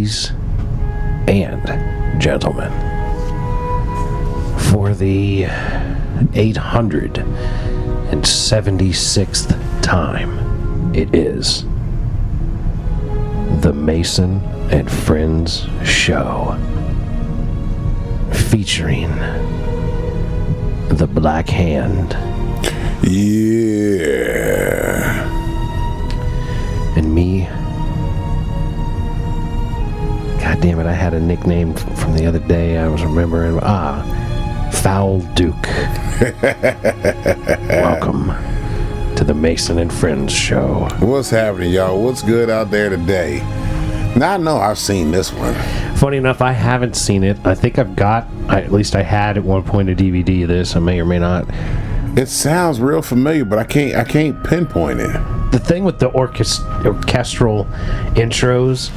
ladies and gentlemen, for the 876th time, it is the Mason and Friends Show, featuring the Black Hand. Yeah. And me. God damn it, I had a nickname from the other day I was remembering. Foul Duke. Welcome to the Mason and Friends Show. What's happening, y'all? What's good out there today? Now, I know I've seen this one. Funny enough, I haven't seen it. I think at least I had at one point a DVD of this. I may or may not. It sounds real familiar, but I can't pinpoint it. The thing with the orchestral intros,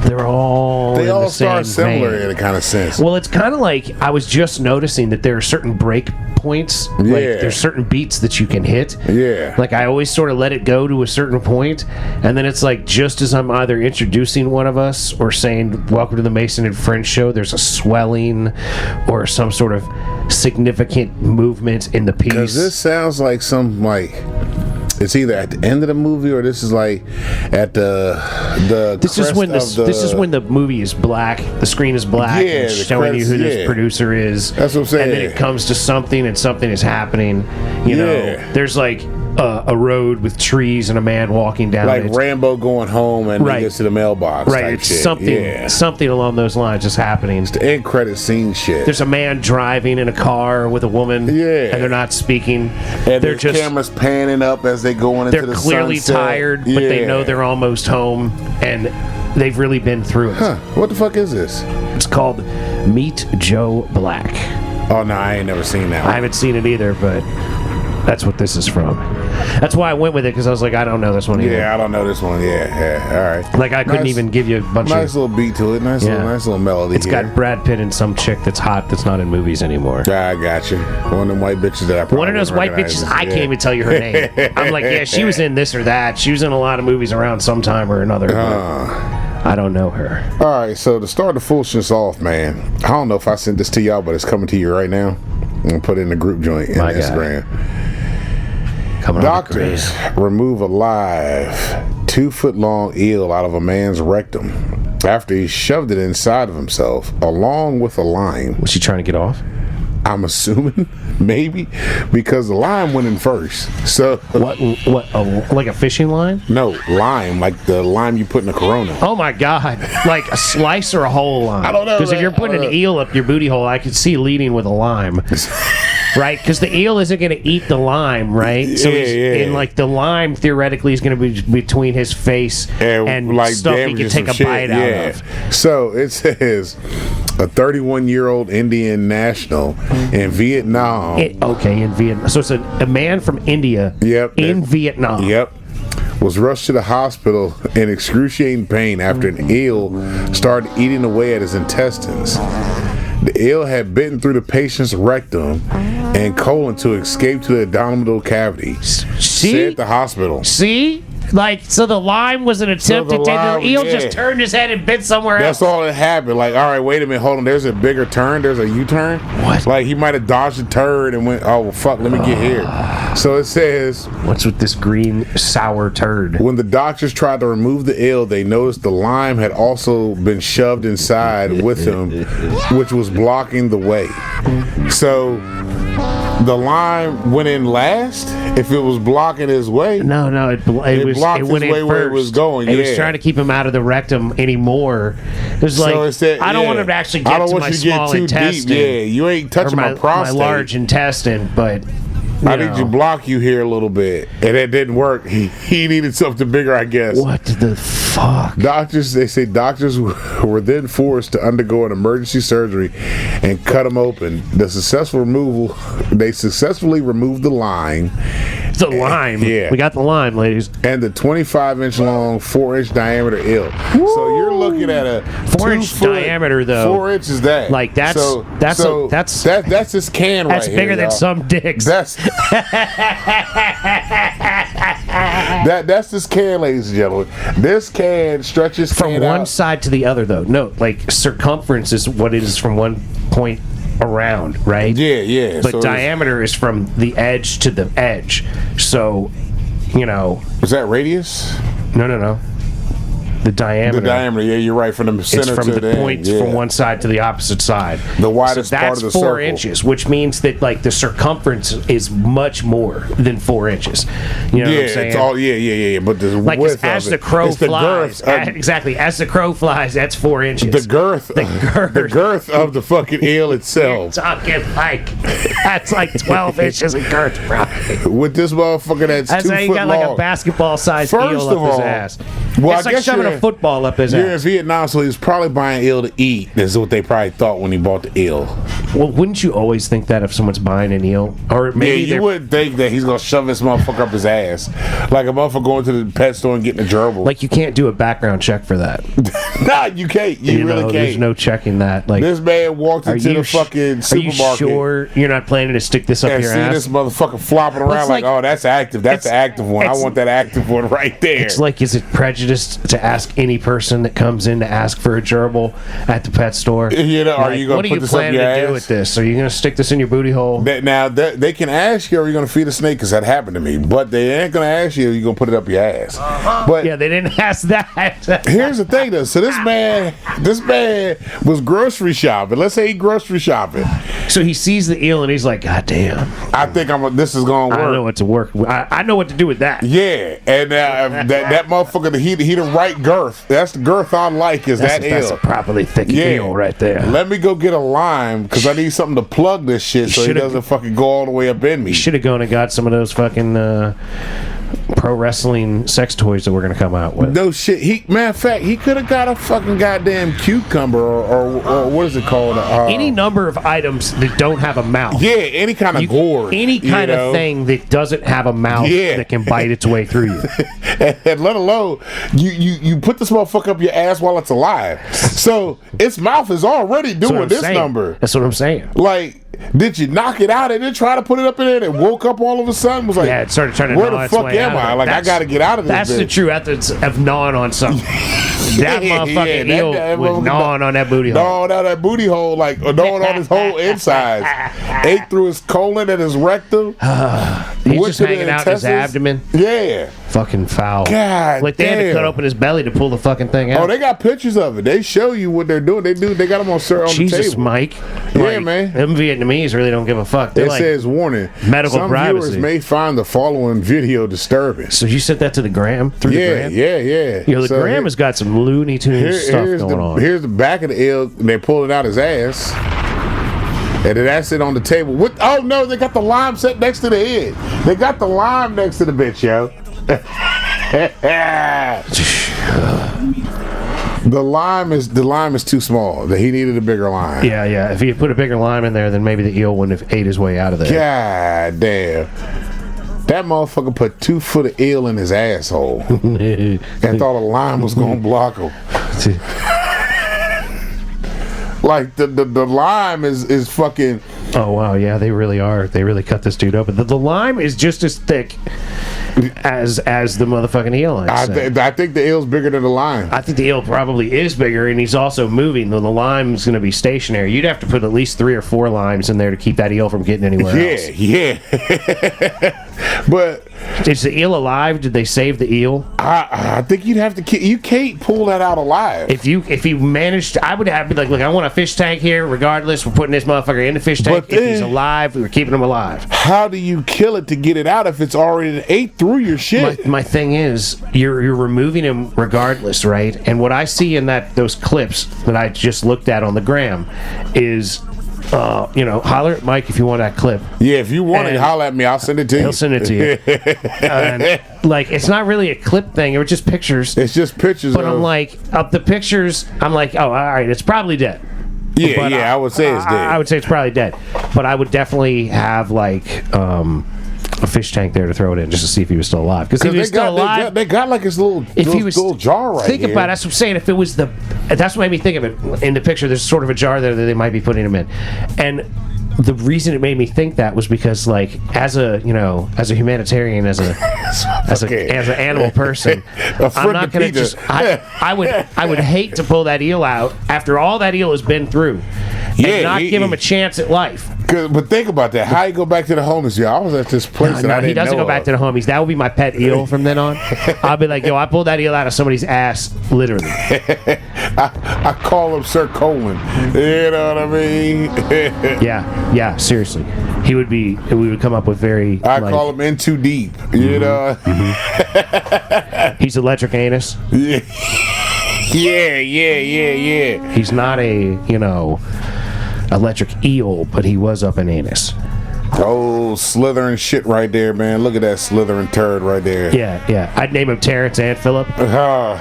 they all start similar in a kind of sense. Well, it's kind of like I was just noticing that there are certain break points. Yeah. Like there's certain beats that you can hit. Yeah. Like I always sort of let it go to a certain point, and then it's like just as I'm either introducing one of us or saying welcome to the Mason and Friends Show, there's a swelling or some sort of significant movement in the piece. Because this sounds like it's either at the end of the movie or this is like at the This is when the movie is black, the screen is black, and showing you who this producer is. That's what I'm saying. And then it comes to something, and something is happening. You know, there's like a road with trees and a man walking down like it. Rambo going home and he gets to the mailbox. Right, type it's shit. something along those lines is happening. It's the end credit scene shit. There's a man driving in a car with a woman, and they're not speaking. And they're just cameras panning up as they go into the sunset. They're clearly tired, but they know they're almost home, and they've really been through it. Huh? What the fuck is this? It's called Meet Joe Black. Oh no, I ain't never seen that one. I haven't seen it either, but that's what this is from. That's why I went with it, because I was like, I don't know this one either. Yeah, I don't know this one. Yeah, all right. Like I couldn't even give you a bunch of nice little beat to it. Nice little melody. It's got Brad Pitt and some chick that's hot that's not in movies anymore. I got you. One of them white bitches that I probably One of those white bitches, I can't even tell you her name. I'm like, yeah, she was in this or that. She was in a lot of movies around sometime or another. I don't know her. All right, so to start the foolishness off, man, I don't know if I sent this to y'all, but it's coming to you right now. I'm going to put it in the group joint in Instagram. Doctors remove a live 2-foot-long eel out of a man's rectum after he shoved it inside of himself along with a lime. Was she trying to get off? I'm assuming, maybe, because the lime went in first. So what? Like a fishing line? No, lime, like the lime you put in a Corona. Oh my God! Like a slice or a whole lime? I don't know. Because if you're putting an eel up your booty hole, I could see leading with a lime. Right, because the eel isn't going to eat the lime, right? So and like the lime theoretically is going to be between his face and like stuff he can take a bite out of. So it says a 31-year-old Indian national in Vietnam. In Vietnam. So it's a man from India in Vietnam. Yep. Was rushed to the hospital in excruciating pain after an eel started eating away at his intestines. The eel had bitten through the patient's rectum and colon to escape to the abdominal cavity. Said the hospital. See? Like, so the lime was an attempt to take the eel, just turned his head and bit somewhere else. That's all that happened. Like, all right, wait a minute, hold on. There's a bigger turn. There's a U-turn. What? Like, he might have dodged a turd and went, oh, well, fuck, let me get here. So it says... What's with this green, sour turd? When the doctors tried to remove the eel, they noticed the lime had also been shoved inside with him, which was blocking the way. So... the lime went in last if it was blocking his way. No, it blocked his went way in where first. it was going. It was trying to keep him out of the rectum anymore. It was like, I don't want him to actually get to my small intestine. Deep. Yeah, you ain't touching my prostate. My large intestine, but... I need to block you here a little bit. And it didn't work. He needed something bigger, I guess. What the fuck? They say doctors were then forced to undergo an emergency surgery and cut him open. They successfully removed the lime. The lime. Yeah. We got the lime, ladies. And the 25-inch long, 4-inch diameter eel. Woo! So you're looking at a 4-inch diameter, though. 4 inches that. Like that's his can right here. That's bigger than some dicks. That's That's this can, ladies and gentlemen. This can stretches from one side to the other, though. No, like circumference is what it is from one point around, right? Yeah. But so diameter is from the edge to the edge. So, is that radius? No. The diameter. Yeah, you're right. From the center it's from to the points from one side to the opposite side. The widest part of the circle. That's 4 inches, which means that like the circumference is much more than 4 inches. You know what I'm saying? It's all yeah. But the like width as of the crow flies, girth, exactly as the crow flies, that's 4 inches. The girth of the fucking eel itself. You're talking like that's like 12 inches in girth, bro. With this motherfucker that's 2 foot long. That's how you got like a basketball-sized eel up his ass. Well, it's like shoving a football up his ass. You're in Vietnam, so he was probably buying eel to eat. That's what they probably thought when he bought the eel. Well, wouldn't you always think that if someone's buying an eel? Or maybe you wouldn't think that he's going to shove this motherfucker up his ass. Like a motherfucker going to the pet store and getting a gerbil. Like you can't do a background check for that. Nah, you can't. You really can't. There's no checking that. Like this man walked into the fucking supermarket. Are you sure you're not planning to stick this up your ass? And see this motherfucker flopping around like, oh, that's active. That's the active one. I want that active one right there. It's like, is it prejudiced to ask any person that comes in to ask for a gerbil at the pet store? Are you going to put this up your ass? What are you planning to do with this? Are you going to stick this in your booty hole? Now, they can ask you, are you going to feed a snake? Because that happened to me. But they ain't going to ask you, are you going to put it up your ass? But yeah, they didn't ask that. Here's the thing, though. So this man was grocery shopping. Let's say he grocery shopping. So he sees the eel and he's like, God damn. I think this is going to work. I know what to work. I know what to do with that. Yeah. And that motherfucker, he the right girth. That's the girth I like is that eel. That's a properly thick eel right there. Let me go get a lime because I need something to plug this shit so he doesn't fucking go all the way up in me. You should have gone and got some of those fucking pro wrestling sex toys that we're gonna come out with. No shit. Matter of fact, he could have got a fucking goddamn cucumber or what is it called? Any number of items that don't have a mouth. Yeah, any kind of gourd. Any kind of thing that doesn't have a mouth that can bite its way through you. And let alone you put this motherfucker up your ass while it's alive. So its mouth is already doing this number. That's what I'm saying. Like, did you knock it out and then try to put it up in there and it woke up all of a sudden? Was like, it started trying to where the fuck am I? Like, I gotta get out of this. That's the true essence of gnawing on something. That motherfucking eel was gnawing on that booty hole. Gnawing on that booty hole, like gnawing on his whole insides. Ate through his colon and his rectum. He's just hanging out his abdomen. Yeah. Fucking foul. God like they had to cut open his belly to pull the fucking thing out. Oh, they got pictures of it. They show you what they're doing. They got them on the table. Jesus, Mike. Yeah, man. Them Vietnamese really don't give a fuck. It says warning. Medical Some privacy. viewers may find the following video disturbing. So you sent that to the gram? The gram? Yeah. The gram has got some Looney Tunes stuff going on. Here's the back of the eel. They're pulling out his ass. And then that's it on the table. Oh, no, they got the lime set next to the head. They got the lime next to the bitch, yo. The lime is too small. He needed a bigger lime. Yeah. If he had put a bigger lime in there, then maybe the eel wouldn't have ate his way out of there. God damn. That motherfucker put 2 foot of eel in his asshole and thought a lime was gonna block him. Like the lime is fucking. Oh wow, yeah, they really are. They really cut this dude open. The lime is just as thick as the motherfucking eel. I think the eel's bigger than the lime. I think the eel probably is bigger, and he's also moving. The lime's going to be stationary. You'd have to put at least 3 or 4 limes in there to keep that eel from getting anywhere else. Yeah. But is the eel alive? Did they save the eel? I think you'd have to. You can't pull that out alive. If you managed, I would have been like, look, I want a fish tank here. Regardless, we're putting this motherfucker in the fish tank. If he's alive, we're keeping him alive. How do you kill it to get it out if it's already ate through your shit? My thing is, you're removing him regardless, right? And what I see in those clips that I just looked at on the gram is. Holler at Mike if you want that clip. Yeah, if you want it, holler at me. I'll send it to you. He'll send it to you. And, it's not really a clip thing. It was just pictures. It's just pictures. But I'm like, of the pictures, I'm like, oh, all right, it's probably dead. Yeah, I would say it's dead. I would say it's probably dead. But I would definitely have, a fish tank there to throw it in just to see if he was still alive. Because if he was still alive, they got like his little jar right think here. about it. That's what I'm saying. If it was that's what made me think of it. In the picture, there's sort of a jar there that they might be putting him in, and the reason it made me think that was because, like, as a humanitarian, as an animal person, I'm not gonna just. I would hate to pull that eel out after all that eel has been through, and not give him a chance at life. But think about that. How you go back to the homies? Yo, I was at this place and I didn't know. He doesn't go back to the homies. That would be my pet eel from then on. I'll be like, yo, I pulled that eel out of somebody's ass, literally. I call him Sir Colin. You know what I mean? yeah, seriously. We would come up with very. I call him In Too Deep. You know? He's electric anus. Yeah. He's not a, electric eel, but he was up in anus. Oh, slithering shit right there, man. Look at that slithering turd right there. Yeah. I'd name him Terrence and Phillip. TP.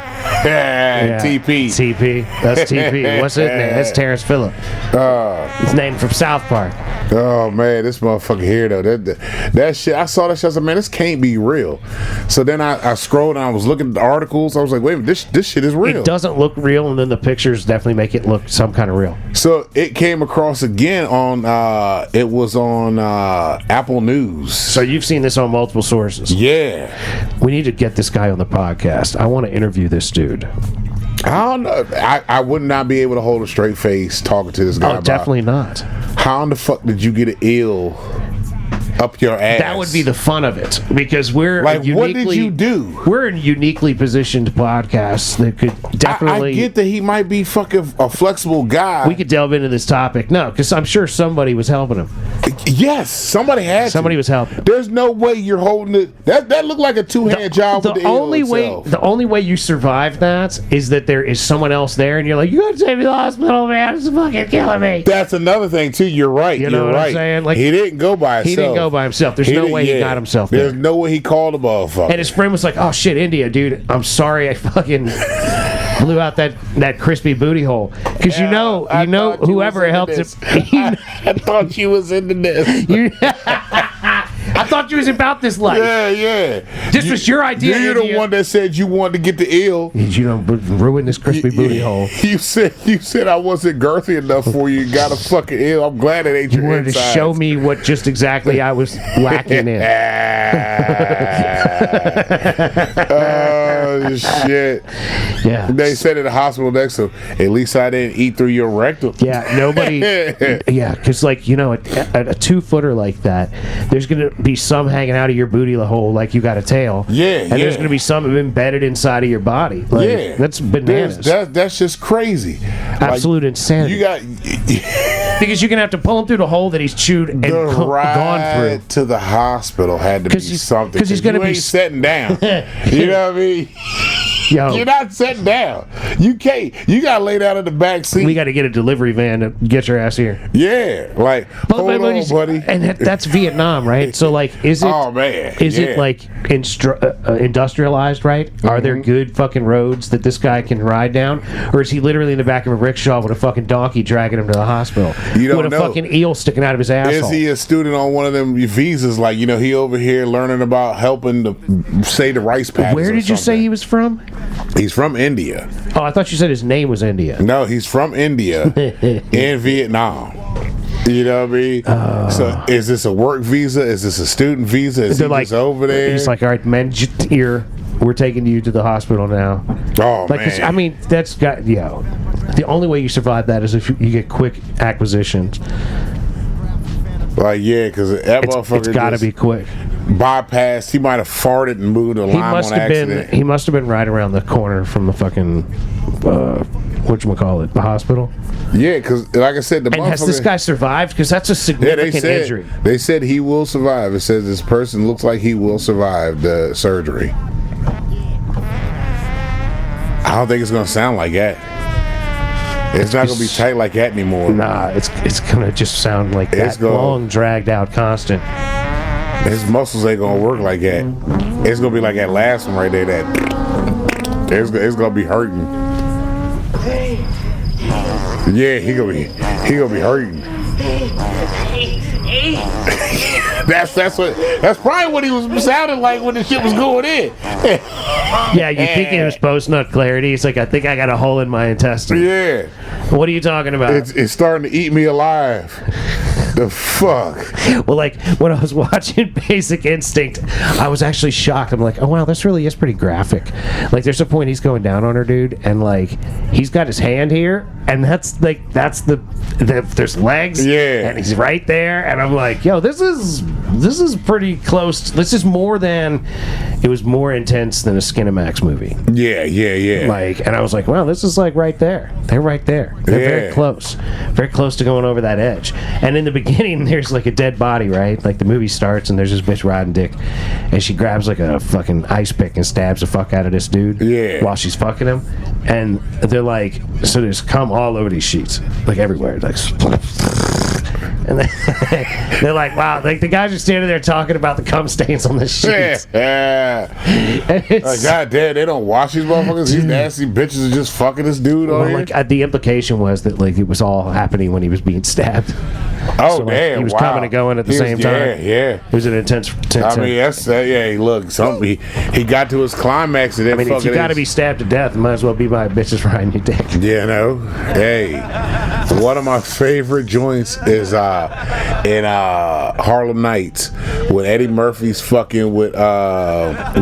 TP. That's TP. What's his name? That's Terrence Phillip. It's named from South Park. Oh, man, this motherfucker here, though. That shit, I saw that shit. I was like, man, this can't be real. So then I scrolled and I was looking at the articles. I was like, wait a minute, this shit is real. It doesn't look real, and then the pictures definitely make it look some kind of real. So it came across again on, it was on Apple News. So you've seen this on multiple sources. Yeah. We need to get this guy on the podcast. I want to interview this dude. I don't know. I would not be able to hold a straight face talking to this guy. Oh, definitely not. How in the fuck did you get an eel up your ass? That would be the fun of it, because we're like, what did you do? We're in uniquely positioned podcasts that could definitely. I get that he might be fucking a flexible guy. We could delve into this topic. No, because I'm sure somebody was helping him. Yes, somebody had. Somebody was helping. There's no way you're holding it. That looked like a two-hand job. The only way you survive that is that there is someone else there, and you're like, you gotta take me to the hospital, man. It's fucking killing me. That's another thing too. You're right. You know what I'm saying? Like, he didn't go by himself. He didn't go by himself. There's no way he got himself there. There's no way he called a motherfucker. And his friend was like, oh shit, India, dude, I'm sorry I fucking blew out that crispy booty hole. Because whoever helped him. I thought you was into this. I thought you was about this life. Yeah. This was your idea. You're the one that said you wanted to get the eel. You don't ruin this crispy booty hole. You said I wasn't girthy enough for you. You got a fucking eel. I'm glad it ain't your wanted insides. To show me what just exactly I was lacking in. Oh shit. Yeah. They said at the hospital next to him, at least I didn't eat through your rectum. Yeah, nobody. Yeah, because like, a 2-footer like that, there's gonna be some hanging out of your booty hole like you got a tail. Yeah. There's gonna be some embedded inside of your body. Like, that's bananas. That's just crazy. Absolute insanity. You got because you're gonna have to pull him through the hole that he's chewed and gone through. To the hospital had to be something. Because he's gonna be sitting down. You know what I mean? Yo, you're not sitting down. You can't. You gotta lay down in the back seat. We got to get a delivery van to get your ass here. Yeah, like hold on, buddy. And that's Vietnam, right? So like, is it? Oh man, is it like industrialized? Right? Mm-hmm. Are there good fucking roads that this guy can ride down, or is he literally in the back of a rickshaw with a fucking donkey dragging him to the hospital? You don't with a fucking eel sticking out of his asshole? Is he a student on one of them visas? Like, he over here learning about helping to say the rice paddies. Where did you say he was from? He's from India. Oh, I thought you said his name was India. No, he's from India in Vietnam. You know what I mean? So is this a work visa? Is this a student visa? Is he like, just over there? He's like, all right, man, we're taking you to the hospital now. Oh, like, man. I mean, that's got, the only way you survive that is if you get quick acquisitions. Like, yeah, because that motherfucker it's got to be quick. Bypassed. He might have farted and moved a lime on accident. He must have been right around the corner from the fucking whatchamacallit, the hospital. Yeah, because like I said, and has this guy survived? Because that's a significant injury. They said he will survive. It says this person looks like he will survive the surgery. I don't think it's gonna sound like that. It's not gonna be tight like that anymore. Nah, it's gonna just sound like that long, dragged out, constant. His muscles ain't gonna work like that. It's gonna be like that last one right there. That it's gonna be hurting. Yeah, he gonna be hurting. that's probably what he was sounding like when the shit was going in. Yeah, you think it was post-nut clarity. It's like, I think I got a hole in my intestine. Yeah. What are you talking about? It's starting to eat me alive. The fuck? Well, like, when I was watching Basic Instinct, I was actually shocked. I'm like, oh, wow, this really is pretty graphic. Like, there's a point he's going down on her, dude, and, like, he's got his hand here, and that's there's legs, yeah, and he's right there, and I'm like, yo, this is pretty close. This is more than, it was more intense than a Skinamax movie. Yeah. Like, and I was like, wow, this is like right there. They're right there. They're very close to going over that edge. And in the beginning, there's like a dead body, right? Like the movie starts and there's this bitch riding dick, and she grabs like a fucking ice pick and stabs the fuck out of this dude. Yeah. While she's fucking him, and they're like, so there's cum all over these sheets, like everywhere, like. And they're like, wow, like the guys are standing there talking about the cum stains on the sheets. Yeah. Like, God damn, they don't wash these motherfuckers. These nasty bitches are just fucking this dude on here. Like the implication was that like it was all happening when he was being stabbed. Oh, so, like, damn! He was wow. coming and going at the same time. Yeah. It was an intense. I mean, that's yeah. Look, he got to his climax and then. I mean, if you got to be stabbed to death, it might as well be by bitches riding your dick. Yeah, no. Hey, one of my favorite joints is in Harlem Nights when Eddie Murphy's fucking with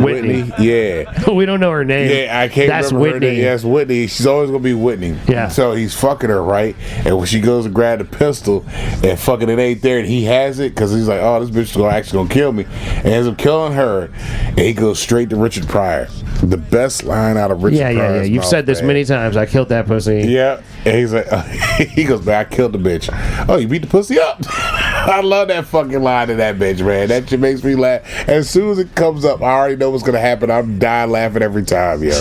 Whitney. Yeah. We don't know her name. Yeah, I can't That's remember Whitney. her name. Yeah, that's Whitney. She's always gonna be Whitney. Yeah. So he's fucking her, right? And when she goes to grab the pistol, and fucking it ain't there, and he has it because he's like, oh, this bitch is actually gonna kill me, and ends up killing her, and he goes straight to Richard Pryor. The best line out of Richard Pryor. Yeah. You've said this many times. I killed that pussy. Yeah. And he's like, he goes, man, I killed the bitch. Oh, you beat the pussy up? I love that fucking line of that bitch, man. That shit makes me laugh. As soon as it comes up, I already know what's gonna happen. I'm dying laughing every time, yo.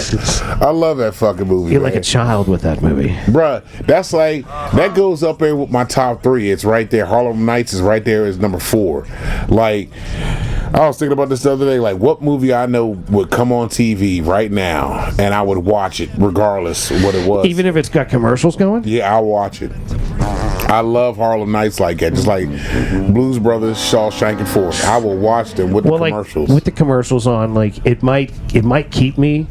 I love that fucking movie. You're man. like a child with that movie, bruh. That's like that goes up there with my top 3. It's right there. Harlem Nights is right there as number 4. Like, I was thinking about this the other day. Like, what movie I know would come on TV right now, and I would watch it regardless of what it was. even if it's got commercials going. Yeah, I'll watch it. I love Harlem Nights like that. Just like Blues Brothers, Shawshank and Ford. I will watch them with the commercials. Like, with the commercials on, like it might keep me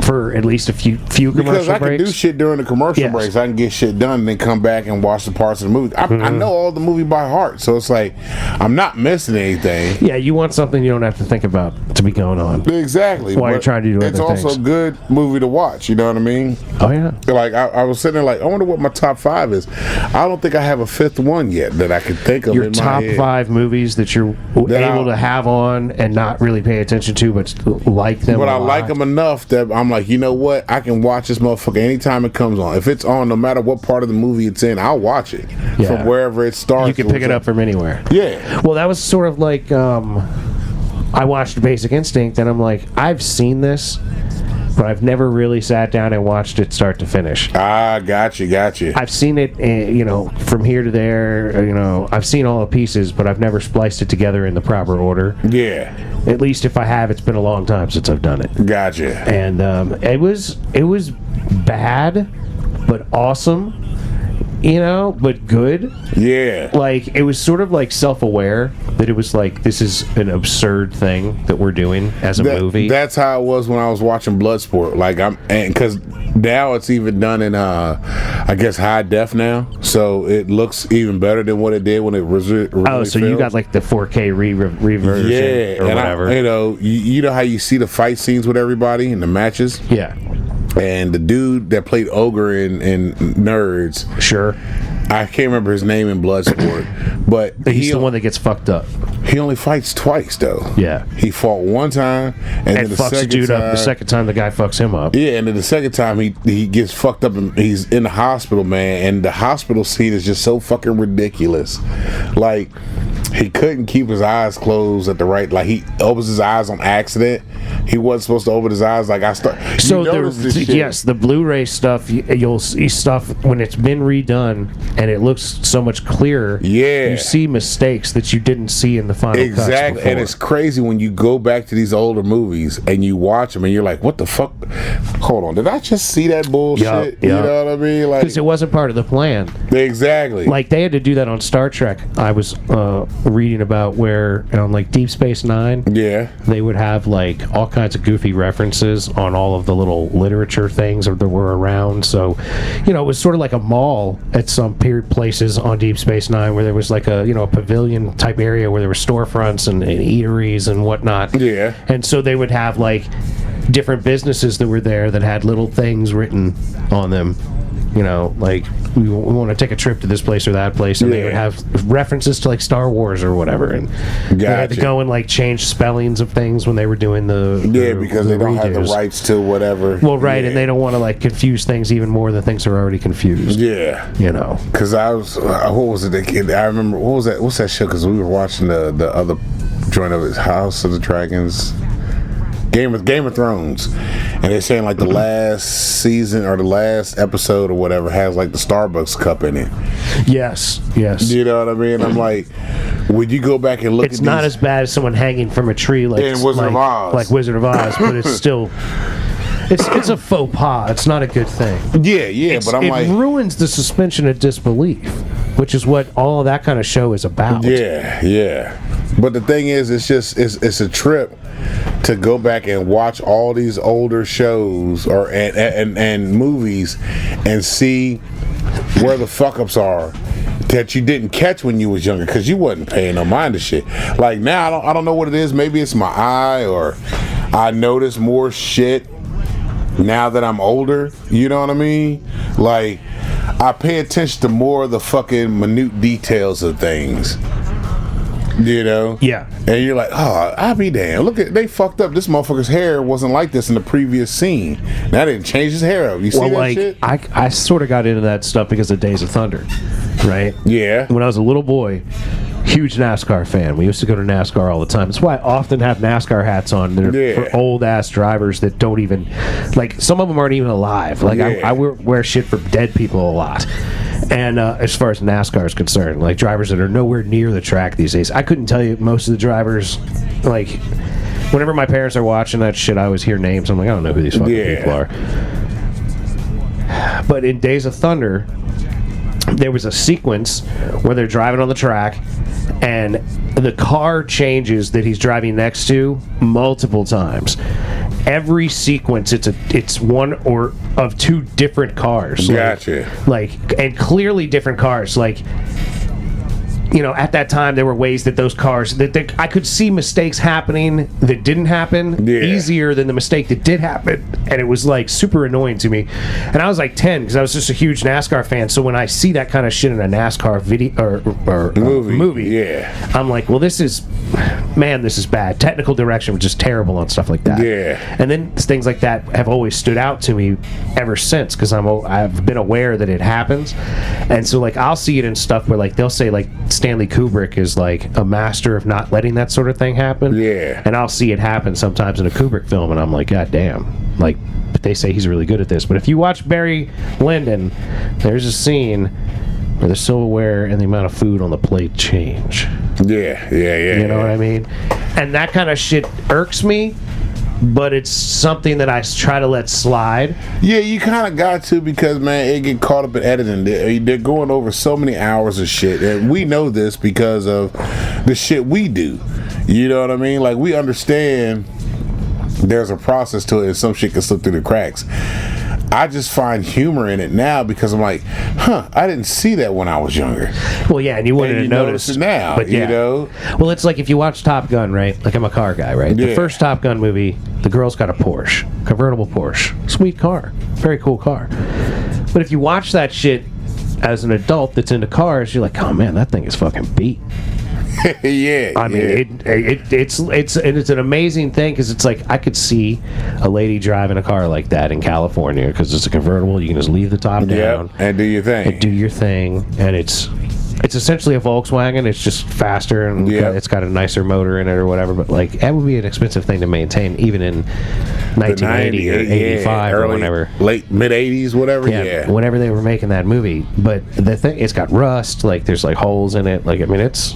for at least a few commercial because I breaks. can do shit during the commercial breaks. I can get shit done and then come back and watch the parts of the movie. I know all the movie by heart, so it's like I'm not missing anything. Yeah, you want something you don't have to think about to be going on. Exactly. While you're trying to do other things. It's also a good movie to watch. You know what I mean? Oh yeah. Like I was sitting there like, I wonder what my top 5 is. I don't think I have a 5th one yet that I can think of. Your in top my head. 5 movies that you're able to have on and not really pay attention to, but like them. But I like them enough that I'm like, you know what? I can watch this motherfucker anytime it comes on. If it's on, no matter what part of the movie it's in, I'll watch it from wherever it starts. You can pick it up from anywhere. Yeah. Well, that was sort of like I watched Basic Instinct, and I'm like, I've seen this, but I've never really sat down and watched it start to finish. Ah, gotcha. I've seen it, from here to there. I've seen all the pieces, but I've never spliced it together in the proper order. Yeah. At least if I have, it's been a long time since I've done it. Gotcha. And it was bad, but awesome. But good. Yeah. Like, it was sort of like self-aware that it was like, this is an absurd thing that we're doing as a movie. That's how it was when I was watching Bloodsport. Like, because now it's even done in, I guess, high def now. So it looks even better than what it did when it was originally so filmed. you got like the 4K reversion or and whatever. You know how you see the fight scenes with everybody in the matches? Yeah. And the dude that played Ogre in Nerds, Sure. I can't remember his name in Bloodsport, but He's the one that gets fucked up. he only fights twice though. Yeah. He fought one time and then the fucks the second dude time, up the second time the guy fucks him up. Yeah, and then the second time he gets fucked up and he's in the hospital, man, and the hospital scene is just so fucking ridiculous. Like, he couldn't keep his eyes closed at the right. Like, he opens his eyes on accident. He wasn't supposed to open his eyes. Like, the Blu-ray stuff, you'll see stuff when it's been redone and it looks so much clearer. Yeah, you see mistakes that you didn't see in the final cuts exactly. before. And it's crazy when you go back to these older movies and you watch them and you're like, what the fuck? Hold on, did I just see that bullshit? Yep. You know what I mean? Like, because it wasn't part of the plan. Exactly. Like, they had to do that on Star Trek. I was reading about where on like Deep Space Nine, yeah, they would have like like all kinds of goofy references on all of the little literature things that were around. So, you know, it was sort of like a mall at some period places on Deep Space Nine, where there was like a, you know, a pavilion type area where there were storefronts and eateries and whatnot. Yeah. And so they would have like different businesses that were there that had little things written on them. You know, like we want to take a trip to this place or that place, and they would have references to like Star Wars or whatever, and they had to go and like change spellings of things when they were doing the because they don't have the rights to whatever. Well, right, and they don't want to like confuse things even more than things are already confused. Yeah, you know, because I was what was it? I remember what was that? What's that show? Because we were watching the other joint of it, House of the Dragons. Game of Thrones, and they're saying like the last season or the last episode or whatever has like the Starbucks cup in it. Yes. You know what I mean? I'm like, would you go back and look? It's not as bad as someone hanging from a tree like Wizard of Oz, like Wizard of Oz, but it's still. It's a faux pas. It's not a good thing. Yeah, but it ruins the suspension of disbelief, which is what all of that kind of show is about. Yeah. But the thing is, it's a trip to go back and watch all these older shows or and movies and see where the fuck ups are that you didn't catch when you was younger because you wasn't paying no mind to shit. Like now, I don't know what it is. Maybe it's my eye, or I notice more shit now that I'm older. You know what I mean? Like I pay attention to more of the fucking minute details of things. You know? Yeah. And you're like, oh, I'll be damned. Look at, they fucked up. This motherfucker's hair wasn't like this in the previous scene. That didn't change his hair up. You see that shit? I sort of got into that stuff because of Days of Thunder, right? Yeah. When I was a little boy, huge NASCAR fan. We used to go to NASCAR all the time. That's why I often have NASCAR hats on. They're for old-ass drivers that don't even, like, some of them aren't even alive. Like, I wear shit for dead people a lot. And as far as NASCAR is concerned, like drivers that are nowhere near the track these days, I couldn't tell you most of the drivers. Like, whenever my parents are watching that shit, I always hear names. I'm like, I don't know who these fucking people are. But in Days of Thunder, there was a sequence where they're driving on the track, and the car changes that he's driving next to multiple times. Every sequence, it's one or of two different cars. Gotcha. And clearly different cars. Like, you know, at that time there were ways that those cars that I could see mistakes happening that didn't happen easier than the mistake that did happen, and it was like super annoying to me. And I was like 10 because I was just a huge NASCAR fan. So when I see that kind of shit in a NASCAR video or movie, I'm like, well, this is bad. Technical direction was just terrible on stuff like that. Yeah. And then things like that have always stood out to me ever since because I've been aware that it happens, and so like I'll see it in stuff where like they'll say like Stanley Kubrick is like a master of not letting that sort of thing happen. Yeah. And I'll see it happen sometimes in a Kubrick film, and I'm like, God damn. Like, but they say he's really good at this. But if you watch Barry Lyndon, there's a scene where the silverware and the amount of food on the plate change. Yeah. You know what I mean? And that kind of shit irks me, but it's something that I try to let slide. Yeah, you kind of got to, because, man, it get caught up in editing. They're going over so many hours of shit, and we know this because of the shit we do. You know what I mean? Like, we understand there's a process to it, and some shit can slip through the cracks. I just find humor in it now because I'm like, I didn't see that when I was younger. Well, yeah, and you wouldn't have noticed it now, but you know? Well, it's like if you watch Top Gun, right? Like, I'm a car guy, right? Yeah. The first Top Gun movie, the girl's got a Porsche, convertible Porsche. Sweet car. Very cool car. But if you watch that shit as an adult that's into cars, you're like, oh, man, that thing is fucking beat. Yeah, I mean, it's an amazing thing because it's like I could see a lady driving a car like that in California because it's a convertible. You can just leave the top down and do your thing. And it's essentially a Volkswagen. It's just faster and it's got a nicer motor in it or whatever. But like that would be an expensive thing to maintain, even in 1980 or 85 or whenever, late mid 80s, whatever. Yeah, whenever they were making that movie. But the thing, it's got rust. Like there's like holes in it. Like I mean, it's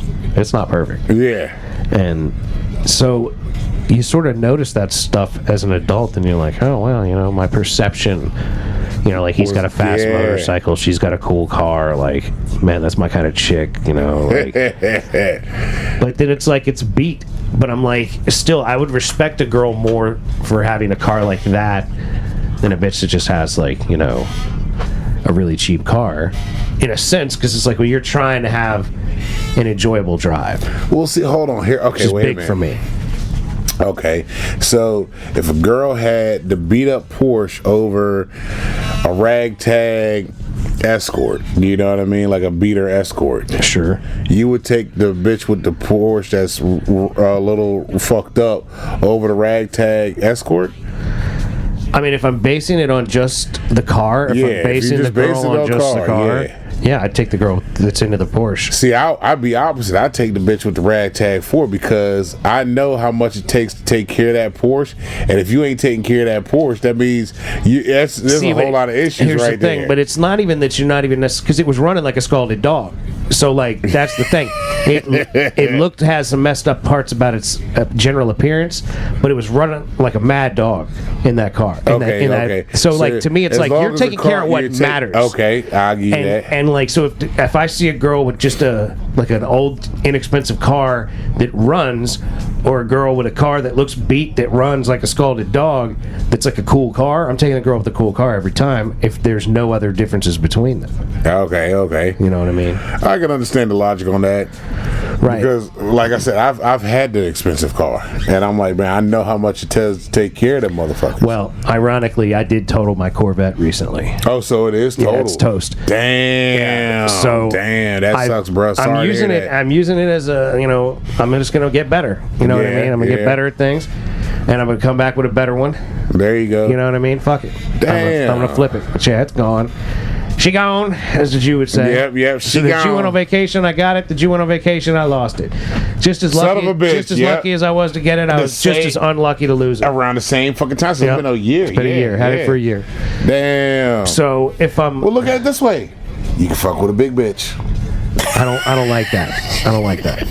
not perfect. Yeah, and so you sort of notice that stuff as an adult, and you're like, oh well, you know, my perception. You know, like he's got a fast motorcycle, she's got a cool car. Like, man, that's my kind of chick. You know, like, but then it's like it's beat. But I'm like, still, I would respect a girl more for having a car like that than a bitch that just has, like, you know, a really cheap car. In a sense, because it's like, well, you're trying to have an enjoyable drive. We'll see. Hold on here. Okay, wait a minute. Big for me. Okay, so if a girl had the beat up Porsche over a ragtag Escort, you know what I mean, like a beater Escort, Sure. you would take the bitch with the Porsche that's a little fucked up over the ragtag Escort? I mean, if I'm basing it on just the car, if Yeah, I'm if basing you the just base girl it on on just car, the car, yeah. yeah, I'd take the girl that's into the Porsche. See, I'd be opposite. I'd take the bitch with the ragtag Ford because I know how much it takes to take care of that Porsche. And if you ain't taking care of that Porsche, that means there's a whole lot of issues here's right the thing, there. But it's not even that you're not even necessarily, because it was running like a scalded dog. So, like, that's the thing. It has some messed up parts about its general appearance, but it was running like a mad dog in that car. Okay. So, like, to me, it's as like long you're as the taking car- care of what you take- matters. Okay, I'll give you that. And like, so if I see a girl with just an old inexpensive car that runs, or a girl with a car that looks beat that runs like a scalded dog, that's like a cool car, I'm taking the girl with the cool car every time if there's no other differences between them. Okay. You know what I mean? I can understand the logic on that. Right. Because, like I said, I've had the expensive car, and I'm like, man, I know how much it takes to take care of that motherfucker. Well, ironically, I did total my Corvette recently. Oh, so it is total. Yeah, it's toast. Damn. So damn, that sucks, bro. Sorry I'm using to hear it. that. I'm using it as a, you know, I'm just gonna get better. You know what I Yeah, mean? I'm gonna yeah. get better at things, and I'm gonna come back with a better one. There you go. You know what I mean? Fuck it. Damn. I'm gonna flip it. But yeah, it's gone. She gone, as the Jew would say. Yep. So the Jew went on vacation, I got it. The Jew went on vacation, I lost it. Just as Son lucky, of a bitch, just as yep. lucky as I was to get it, I The was just same- as unlucky to lose it. Around the same fucking time. So Yep. it's been a year. It's been a year. Had it for a year. Damn. So if I'm, Well, look at it this way. You can fuck with a big bitch. I don't like that. I don't like that.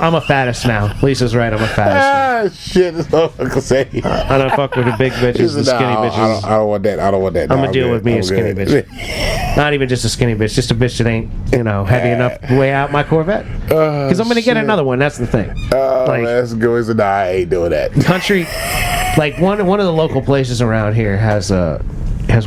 I'm a fattest now. Lisa's right. I'm a fattest. Shit. That's what I'm gonna say. I don't fuck with the big bitches, the skinny bitches. I don't want that. I don't want that. I'm gonna deal with me a skinny bitch. Not even just a skinny bitch, just a bitch that ain't, you know, heavy enough to weigh out my Corvette. Because I'm gonna get another one. That's the thing. Like, Let's go. I ain't doing that. country, like one of the local places around here has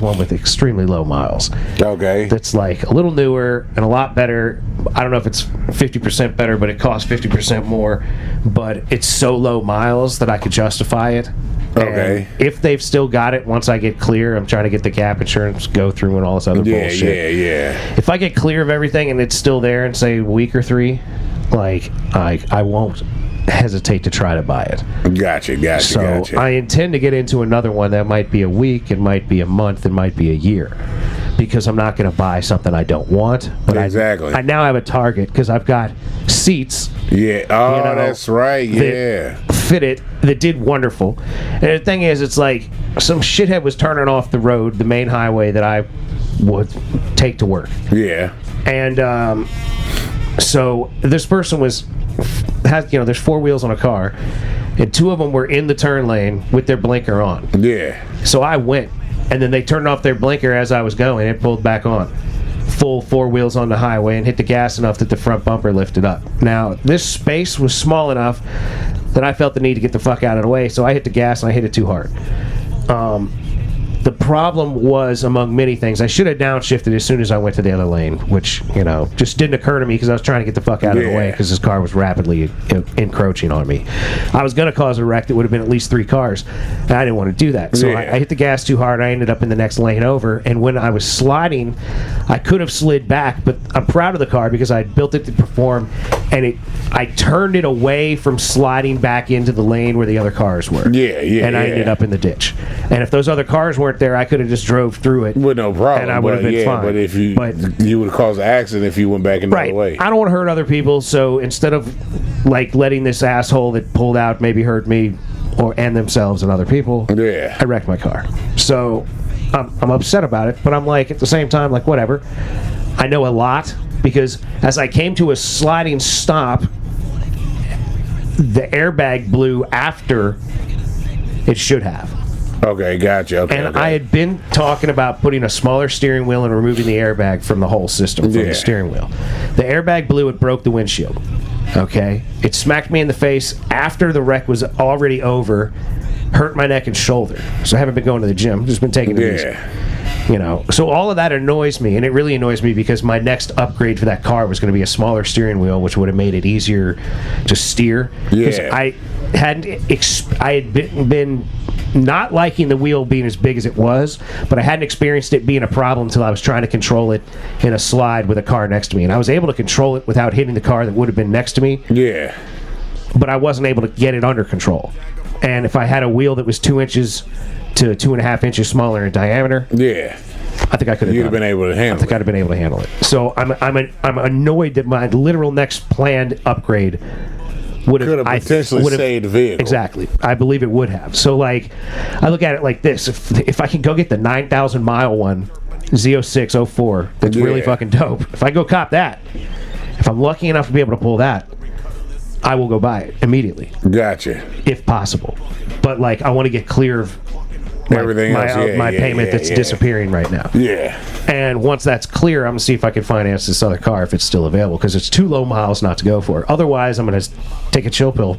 one with extremely low miles. Okay. That's like a little newer and a lot better. I don't know if it's 50% better, but it costs 50% more. But it's so low miles that I could justify it. Okay. And if they've still got it, once I get clear, I'm trying to get the gap insurance go through and all this other bullshit. Yeah. If I get clear of everything and it's still there in say a week or 3, like I won't hesitate to try to buy it. Gotcha. So I intend to get into another one that might be a week, it might be a month, it might be a year, because I'm not going to buy something I don't want. But Exactly. I now have a target because I've got seats Yeah. Oh, you know, that's right. Yeah. that fit it that did wonderful. And the thing is, it's like some shithead was turning off the road, the main highway that I would take to work. Yeah. And so this person there's 4 wheels on a car, and 2 of them were in the turn lane with their blinker on. Yeah. So I went, and then they turned off their blinker as I was going. It pulled back on. Full 4 wheels on the highway and hit the gas enough that the front bumper lifted up. Now, this space was small enough that I felt the need to get the fuck out of the way, so I hit the gas and I hit it too hard. The problem was, among many things, I should have downshifted as soon as I went to the other lane, which, you know, just didn't occur to me because I was trying to get the fuck out of the way because this car was rapidly encroaching on me. I was going to cause a wreck that would have been at least 3 cars, and I didn't want to do that. So I hit the gas too hard. I ended up in the next lane over, and when I was sliding, I could have slid back, but I'm proud of the car because I had built it to perform, and I turned it away from sliding back into the lane where the other cars were. And I ended up in the ditch. And if those other cars weren't there, I could have just drove through it. With no problem. And I would have been fine. But if you would have caused an accident if you went back another way. I don't want to hurt other people, so instead of like letting this asshole that pulled out maybe hurt me and themselves and other people, I wrecked my car. So I'm upset about it, but I'm like, at the same time, like, whatever. I know a lot because as I came to a sliding stop, the airbag blew after it should have. Okay, gotcha. Okay. I had been talking about putting a smaller steering wheel and removing the airbag from the whole system, from the steering wheel. The airbag blew, it broke the windshield. Okay, it smacked me in the face after the wreck was already over. Hurt my neck and shoulder. So I haven't been going to the gym. Just been taking it easy. You know, so all of that annoys me, and it really annoys me because my next upgrade for that car was going to be a smaller steering wheel, which would have made it easier to steer. Because I had been not liking the wheel being as big as it was, but I hadn't experienced it being a problem until I was trying to control it in a slide with a car next to me, and I was able to control it without hitting the car that would have been next to me. Yeah. But I wasn't able to get it under control. And if I had a wheel that was 2 inches to 2.5 inches smaller in diameter, I think I could have. You'd have been able to handle it. I think I'd have been able to handle it. So I'm annoyed that my literal next planned upgrade would have potentially saved the vehicle. Exactly, I believe it would have. So like, I look at it like this: if I can go get the 9,000 mile one, Z06 04, that's really fucking dope. If I go cop that, if I'm lucky enough to be able to pull that, I will go buy it immediately. Gotcha. If possible, but like I want to get clear of my payment that's disappearing right now. Yeah. And once that's clear, I'm going to see if I can finance this other car if it's still available, because it's too low miles not to go for it. Otherwise, I'm going to take a chill pill,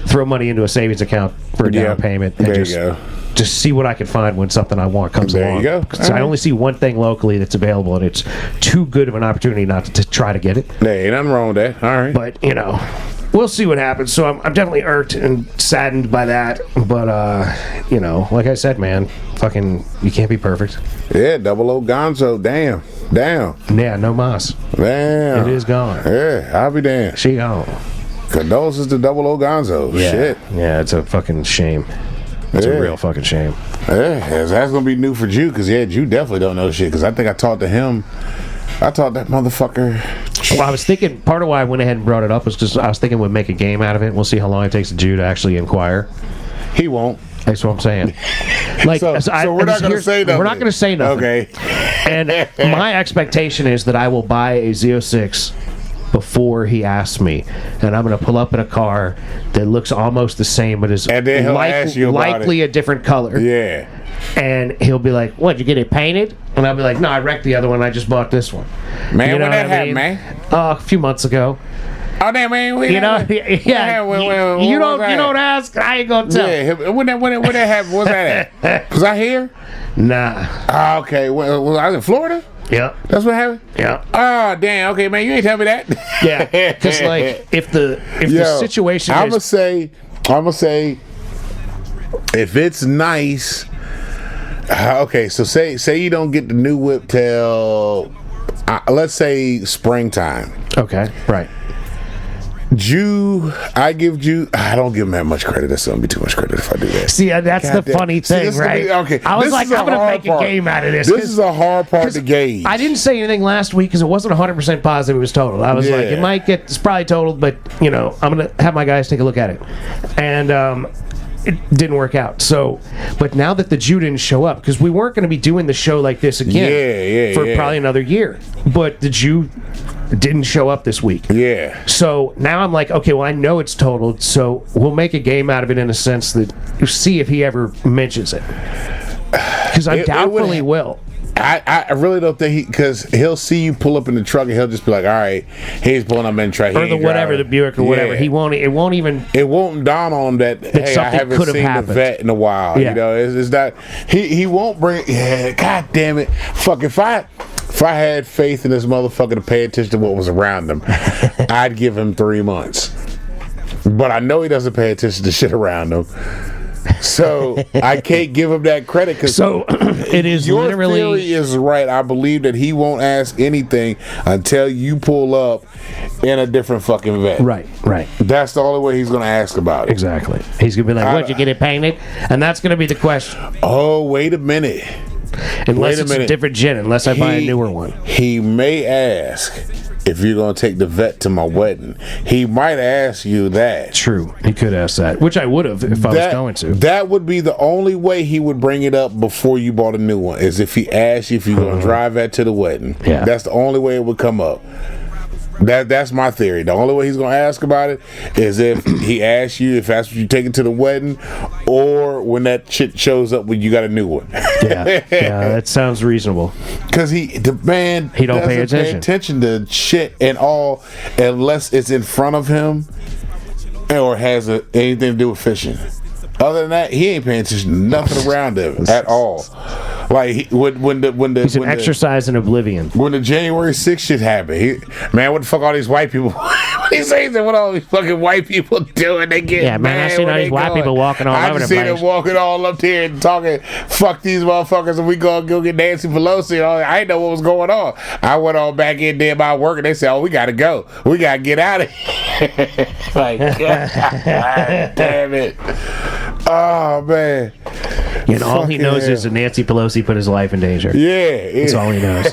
throw money into a savings account for a down payment, and just see what I can find when something I want comes along. There you go. So I only see one thing locally that's available, and it's too good of an opportunity not to try to get it. There ain't nothing wrong with that. All right. But, you know, we'll see what happens. So I'm definitely irked and saddened by that. But, you know, like I said, man, fucking, you can't be perfect. Yeah, 00 Gonzo. Damn. Yeah, no mas. Damn. It is gone. Yeah, I'll be damned. She gone. Condolences to 00 Gonzo. Yeah. Shit. Yeah, it's a fucking shame. It's a real fucking shame. Yeah, that's going to be new for Jew, because, Jew definitely don't know shit, because I think I talked to him. I taught that motherfucker. Well, I was thinking, part of why I went ahead and brought it up was because I was thinking we'd make a game out of it. We'll see how long it takes Jew to actually inquire. He won't. That's what I'm saying. Like, so we're not going to say nothing. We're not going to say nothing. Okay. And my expectation is that I will buy a Z06 before he asks me, and I'm going to pull up in a car that looks almost the same, but is and then he'll ask you about likely a different color. Yeah. And he'll be like, "What? Did you get it painted?" And I'll be like, "No, I wrecked the other one. I just bought this one." Man, when that happened, man? A few months ago. Oh, damn, man. You don't ask. I ain't gonna tell. Yeah, when that happened, what's that at? Was I here? Nah. Okay. Well, I was in Florida. Yeah. That's what happened? Yeah. Oh, damn. Okay, man, you ain't tell me that. Yeah. Because like, if the situation I'm gonna say, if it's nice. Okay, so say you don't get the new whip till let's say springtime. Okay, right. I don't give him that much credit. That's gonna be too much credit if I do that. See, that's the funny thing, right? Okay, I was like, I'm gonna make a game out of this. This is a hard part to gauge. I didn't say anything last week because it wasn't 100% positive it was totaled. I was like, it's probably totaled, but you know, I'm gonna have my guys take a look at it, and it didn't work out. So, but now that the Jew didn't show up, because we weren't going to be doing the show like this again for probably another year, but the Jew didn't show up this week. Yeah. So now I'm like, okay, well, I know it's totaled, so we'll make a game out of it in a sense that you see if he ever mentions it. Because I'm doubtful he will. I really don't think because he'll see you pull up in the truck and he'll just be like, all right, he's pulling up in the truck. Or the whatever, the Buick or whatever. It won't dawn on him that hey, I haven't seen the vet in a while. Yeah. You know, it's not, he won't bring, God damn it. Fuck, if I had faith in this motherfucker to pay attention to what was around him, I'd give him 3 months. But I know he doesn't pay attention to shit around him. So I can't give him that credit because it is your literally theory is right. I believe that he won't ask anything until you pull up in a different fucking vet. Right. That's the only way he's going to ask about it. Exactly. He's going to be like, "What'd you get it painted?" And that's going to be the question. Oh, wait a minute. Unless it's a different gin, unless I buy a newer one. He may ask if you're going to take the vet to my wedding. He might ask you that. True. He could ask that, which I would have if I was going to. That would be the only way he would bring it up before you bought a new one, is if he asked you if you're going to drive that to the wedding. Yeah. That's the only way it would come up. That's my theory. The only way he's gonna ask about it is if he asks you if that's what you take it to the wedding, or when that shit shows up when you got a new one. Yeah, that sounds reasonable. Because the man he don't pay attention to shit and all unless it's in front of him or has anything to do with fishing. Other than that, he ain't paying attention to nothing around him at all. Like when he's an exercise in oblivion. When the January 6th shit happened, man, what the fuck all these white people? He's saying that what all these fucking white people doing? They get man. I seen all these white people walking all over the place. I seen them walking all up here and talking, fuck these motherfuckers, and we go get Nancy Pelosi. I didn't know what was going on. I went on back in there by work, and they said, "Oh, we gotta go. We gotta get out of here." Like, God damn it. Oh man. All he knows is that Nancy Pelosi put his life in danger. Yeah. That's all he knows.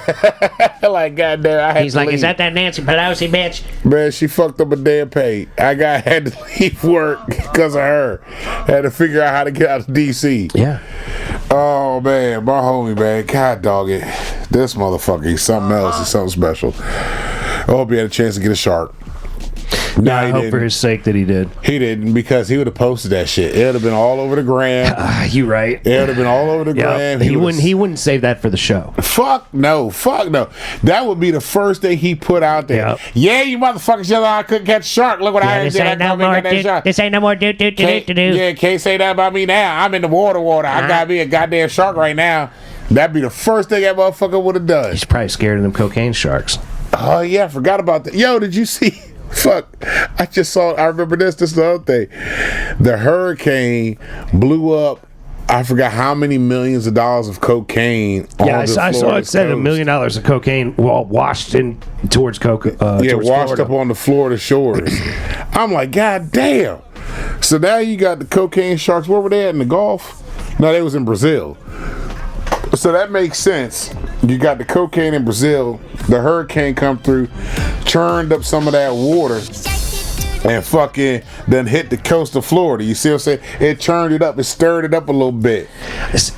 Like, goddamn, he's like, leave. Is that Nancy Pelosi bitch? Man, she fucked up a damn pay. I had to leave work because of her. Had to figure out how to get out of D.C. Yeah. Oh, man, my homie, man. God dog it. This motherfucker, he's something else. He's something special. I hope he had a chance to get a shark. No, I hope for his sake that he did. He didn't, because he would have posted that shit. It would have been all over the gram. You right. It would have been all over the gram. He wouldn't save that for the show. Fuck no. That would be the first thing he put out there. Yep. Yeah, you motherfuckers said I couldn't catch a shark. Look what I did. This ain't no more do. Yeah, can't say that about me now. I'm in the water. I gotta be a goddamn shark right now. That'd be the first thing that motherfucker would have done. He's probably scared of them cocaine sharks. Oh yeah, I forgot about that. Yo, did you see? Fuck, I remember this is the other thing. The hurricane blew up, I forgot how many millions of dollars of cocaine on I saw it said $1 million of cocaine washed in towards towards washed Florida. Up on the Florida shores. I'm like, God damn. So now you got the cocaine sharks. Where were they at, in the Gulf? No, they was in Brazil. So that makes sense. You got the cocaine in Brazil. The hurricane come through, churned up some of that water, and fucking then hit the coast of Florida. You see what I'm saying? It churned it up. It stirred it up a little bit.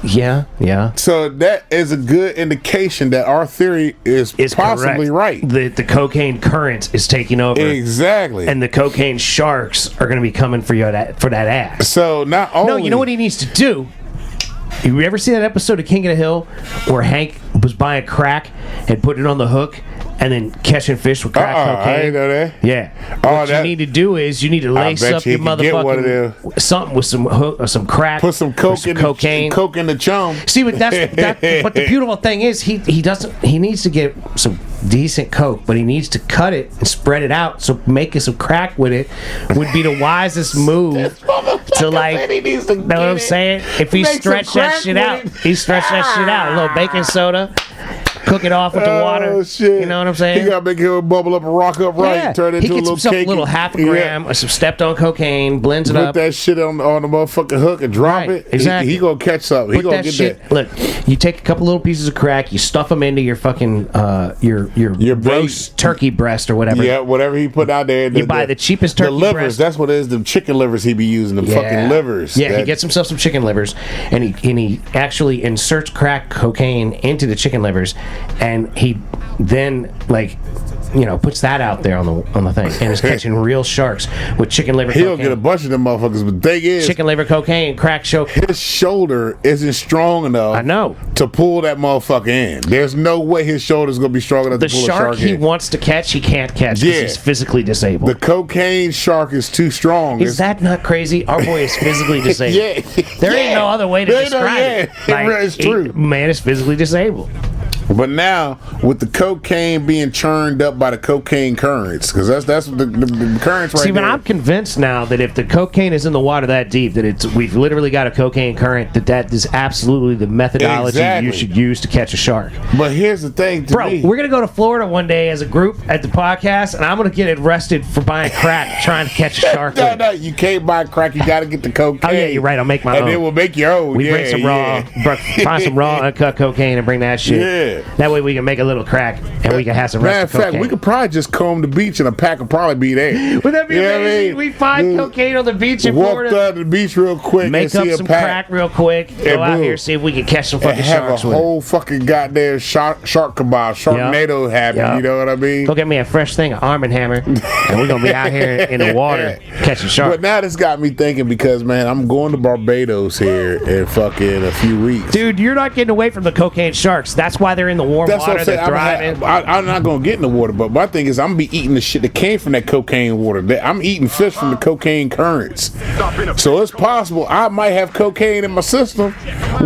Yeah. So that is a good indication that our theory is possibly correct. right. The cocaine current is taking over. Exactly. And the cocaine sharks are going to be coming for that ass. So not only... No, you know what he needs to do? You ever see that episode of King of the Hill where Hank was buying crack and putting it on the hook and then catching fish with crack cocaine? I didn't know that. Yeah. What you need to do is you need to lace up your motherfucking something with some hook or some crack. Put some coke in cocaine. Coke in the chum. See, but but the beautiful thing is he needs to get some decent coke, but he needs to cut it and spread it out. So making some crack with it would be the wisest move. To like, know what I'm saying? If he stretched that shit out, a little baking soda, cook it off with the water. Shit. You know what I'm saying? He got to make it bubble up and rock up right. Yeah. Turn it into a little cake. He gets a little half a gram or some stepped on cocaine, blends it up. Put that shit on the motherfucking hook and drop it. Exactly. He gonna catch something. He gonna get shit, that. Look, you take a couple little pieces of crack, you stuff them into your fucking your roast turkey breast or whatever. Yeah, whatever he put out there. You buy the cheapest turkey livers. breast. That's what it is. Them chicken livers he be using. Them fucking livers. Yeah, he gets himself some chicken livers, and he actually inserts crack cocaine into the chicken livers, and he then puts that out there on the thing, and is catching real sharks with chicken liver. He'll get a bunch of them motherfuckers, but the thing is, chicken liver cocaine, crack show. His shoulder isn't strong enough. I know, to pull that motherfucker in. There's no way his shoulder's gonna be strong enough to pull a shark in. The shark he wants to catch, he can't catch because he's physically disabled. The cocaine shark is too strong. Is that not crazy? Our boy is physically disabled. There ain't no other way to describe it. It's true. Man is physically disabled. But now, with the cocaine being churned up by the cocaine currents, because that's the currents right See, but there. I'm convinced now that if the cocaine is in the water that deep, that we've literally got a cocaine current, that is absolutely the methodology you should use to catch a shark. But here's the thing, Bro, we're going to go to Florida one day as a group at the podcast, and I'm going to get arrested for buying crack trying to catch a shark. No, you can't buy crack. You got to get the cocaine. Oh, yeah, you're right. I'll make my own. And then we'll make your own. We bring some raw, find some raw uncut cocaine and bring that shit. Yeah. That way we can make a little crack and we can have some Matter rest of of fact, cocaine. we could probably just comb the beach and a pack would probably be there. Would that be You know what I amazing? mean? We find cocaine on the beach in Walk Florida. down to the beach real quick Make and see up a some pack. crack real quick. Go out boom. here, see if we can catch some And fucking have a sharks with it. whole fucking goddamn shark kebab, Sharknado happen. Yep. You know what I mean? Go get me a fresh thing of Arm & Hammer, and we're gonna be out here in the water catching sharks. But now this got me thinking because man, I'm going to Barbados here in fucking a few weeks. Dude, you're not getting away from the cocaine sharks. That's why they're in the warm That's water. what I'm saying. They're thriving. I'm not gonna get in the water, but my thing is I'm gonna be eating the shit that came from that cocaine water. I'm eating fish from the cocaine currents. So it's possible I might have cocaine in my system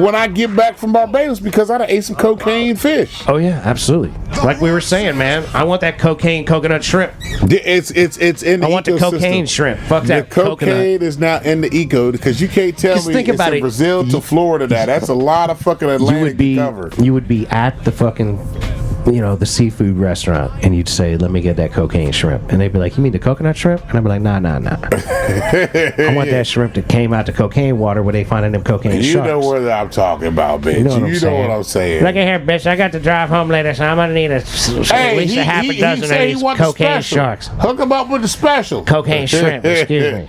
when I get back from Barbados because I done ate some cocaine fish. Oh yeah, absolutely. Like we were saying, man, I want that cocaine coconut shrimp. It's in the I want the ecosystem. cocaine shrimp. Fuck The that cocaine coconut. is now in the eco because you can't tell Just me think it's about in it. Brazil to Florida. That's a lot of fucking You Atlantic would be to cover. you would be at the fucking the seafood restaurant and you'd say, let me get that cocaine shrimp, and they'd be like, you mean the coconut shrimp? And I'd be like, nah. I want that shrimp that came out the cocaine water where they finding them cocaine You sharks. know what I'm talking about, bitch. You know what I'm saying. Look at here, bitch. I got to drive home later, so I'm gonna need at least a half a dozen of these cocaine sharks. Hook him up with the special. Cocaine shrimp, excuse me.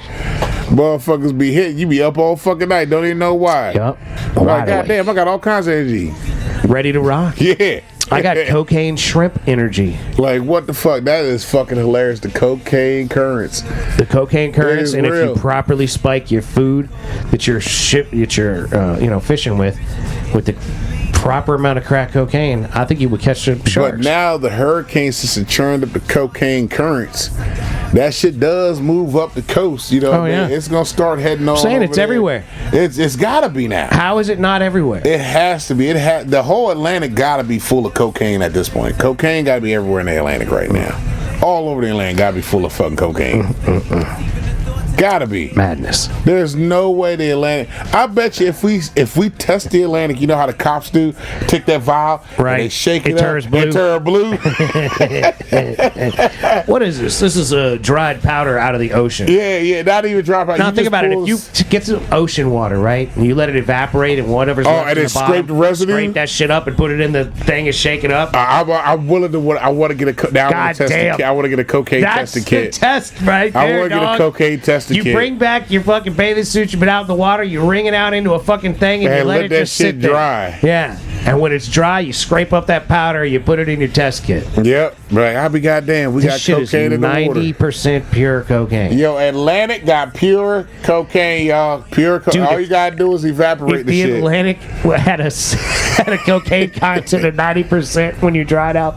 Motherfuckers be hitting. You be up all fucking night. Don't even know why. Yup. Like, Wide awake. goddamn, I got all kinds of energy. Ready to rock. Yeah. I got cocaine shrimp energy. Like, what the fuck? That is fucking hilarious. The cocaine currents. The cocaine currents, is and if real. you properly spike your food that you're fishing with the proper amount of crack cocaine, I think you would catch some sharks. But now the hurricane system churned up the cocaine currents. That shit does move up the coast. You know what I mean? yeah. It's going to start heading on. saying over it's there. everywhere. It's got to be now. How is it not everywhere? It has to be. The whole Atlantic got to be full of cocaine at this point. Cocaine got to be everywhere in the Atlantic right now. All over the Atlantic got to be full of fucking cocaine. Gotta be. Madness. There's no way the Atlantic. I bet you if we test the Atlantic, you know how the cops do? Take that vial, Right. And they shake It it up, turns blue. It turns blue. What is this? This is a dried powder out of the ocean. yeah. Not even drop out. Now You think just about it. pull If you get some ocean water, right, and you let it evaporate, and whatever's left and in then the bottom, scrape the residue? scrape that shit up and put it in the thing and shake it up. I'm willing to. I want to get a. Now I want to test the damn. kit. I want to get a cocaine That's testing the kit. test right there, I want to get a dog. cocaine testing You kit. bring back your fucking bathing suit you've been out in the water, you wring it out into a fucking thing, and you And let let it that just shit sit there. dry. Yeah. And when it's dry, you scrape up that powder, you put it in your test kit. Yep. Right. I'll be goddamn. We This got shit is cocaine in the water. 90% pure cocaine. Yo, Atlantic got pure cocaine, y'all. Dude, All you gotta do is evaporate If the the shit. Atlantic had a cocaine content of 90% when you dried out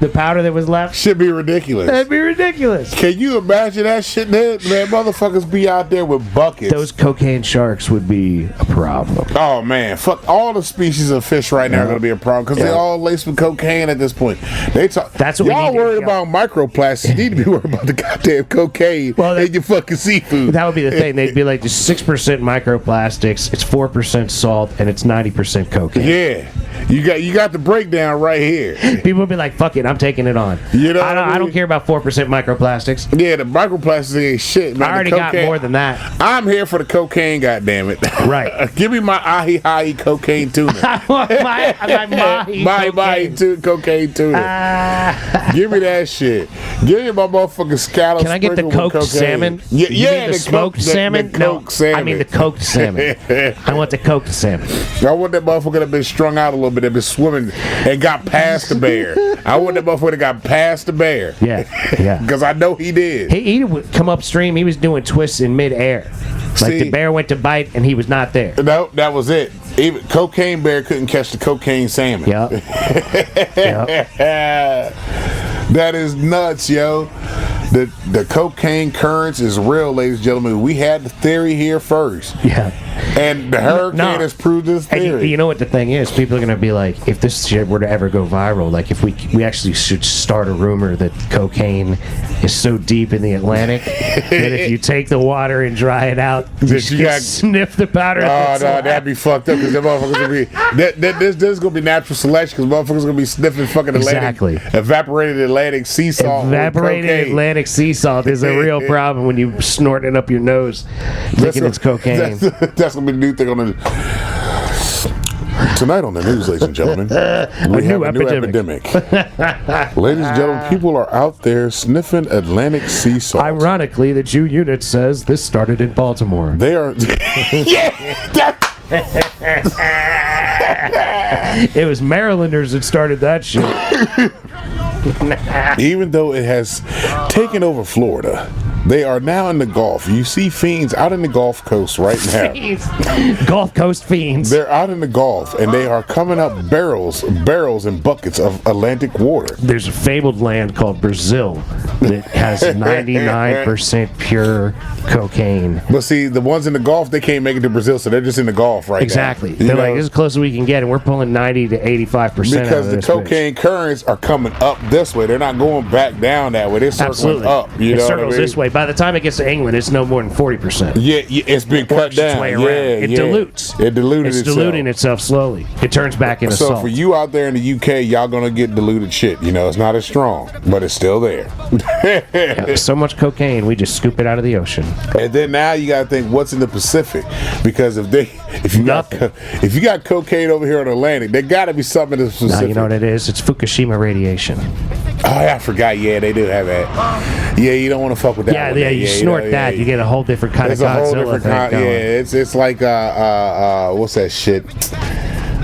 the powder that was left, Should be ridiculous. that'd be ridiculous. Can you imagine that shit? Man, motherfuckers be out there with buckets. Those cocaine sharks would be a problem. Oh man, fuck all the species of fish right now are gonna be a problem because they're all laced with cocaine at this point. They talk. That's what we y'all need to- worried about microplastics. You need to be worried about the goddamn cocaine in your fucking seafood. That would be the thing. They'd be like, there's 6% microplastics, it's 4% salt, and it's 90% cocaine. Yeah, you got the breakdown right here. People would be like, fuck it, I'm taking it on. You know I what I don't mean? care about 4% microplastics. Yeah, the microplastics ain't shit. Man. I already The got cocaine- more than that. I'm here for the cocaine, goddammit. Right. Give me my ahi cocaine tuna. my My cocaine tuna. Give me that shit. Give me my motherfucking scallops. Can I get the sprinkled with cooked cocaine. salmon? Yeah, You mean the smoked salmon? The cooked salmon. I mean the cooked salmon. I want the cooked salmon. I want that motherfucker that been strung out a little bit, that been swimming and got past the bear. I want that motherfucker that got past the bear. Yeah. Because I know he did. He would come upstream. He was doing twists in midair. Like See? the bear went to bite and he was not there. No, that was it. Even cocaine bear couldn't catch the cocaine salmon. Yep. That is nuts, yo. The cocaine currents is real, ladies and gentlemen. We had the theory here first. Yeah. And the hurricane has proved this And theory. you know what the thing is? People are going to be like, if this shit were to ever go viral, like if we actually should start a rumor that cocaine is so deep in the Atlantic that if you take the water and dry it out, you you can got- sniff the powder. Oh that's no, left. that'd be fucked up because them motherfuckers gonna be this is gonna be natural selection because motherfuckers gonna be sniffing fucking Exactly. evaporated Atlantic sea salt. with Evaporated cocaine. Atlantic sea salt is a real problem when you snort it up your nose, thinking it's cocaine. That's gonna be the new thing on the. Tonight on the news, ladies and gentlemen, we have a new epidemic. Ladies and gentlemen, people are out there sniffing Atlantic sea salt. Ironically, the Jew unit says this started in Baltimore. They are... It was Marylanders that started that shit. Even though it has taken over Florida, they are now in the Gulf. You see fiends out in the Gulf Coast right now. Gulf Coast fiends. They're out in the Gulf, and they are coming up barrels and buckets of Atlantic water. There's a fabled land called Brazil that has 99% pure cocaine. But see, the ones in the Gulf, they can't make it to Brazil, so they're just in the Gulf right exactly. now. They're like, this is as close as we can get, and we're pulling 90 to 85% because the cocaine currents are coming up this way. They're not going back down that way. They're circling up. You know circles this way. By the time it gets to England, it's no more than 40%. Yeah, it's been cut down. Its way around. It dilutes. It diluted it's itself. diluting itself slowly. It turns back into salt. So for you out there in the UK, y'all gonna get diluted shit. You know, it's not as strong, but it's still there. Yeah, so much cocaine, we just scoop it out of the ocean. And then now you gotta think what's in the Pacific, because if you got cocaine over here in Atlantic, there gotta be something in the Pacific. Now you know what it is? It's Fukushima radiation. Oh, yeah, I forgot. Yeah, they do have that. Yeah, you don't want to fuck with that. Yeah, you snort that, you get a whole different kind of Godzilla thing going. Yeah, it's like what's that shit?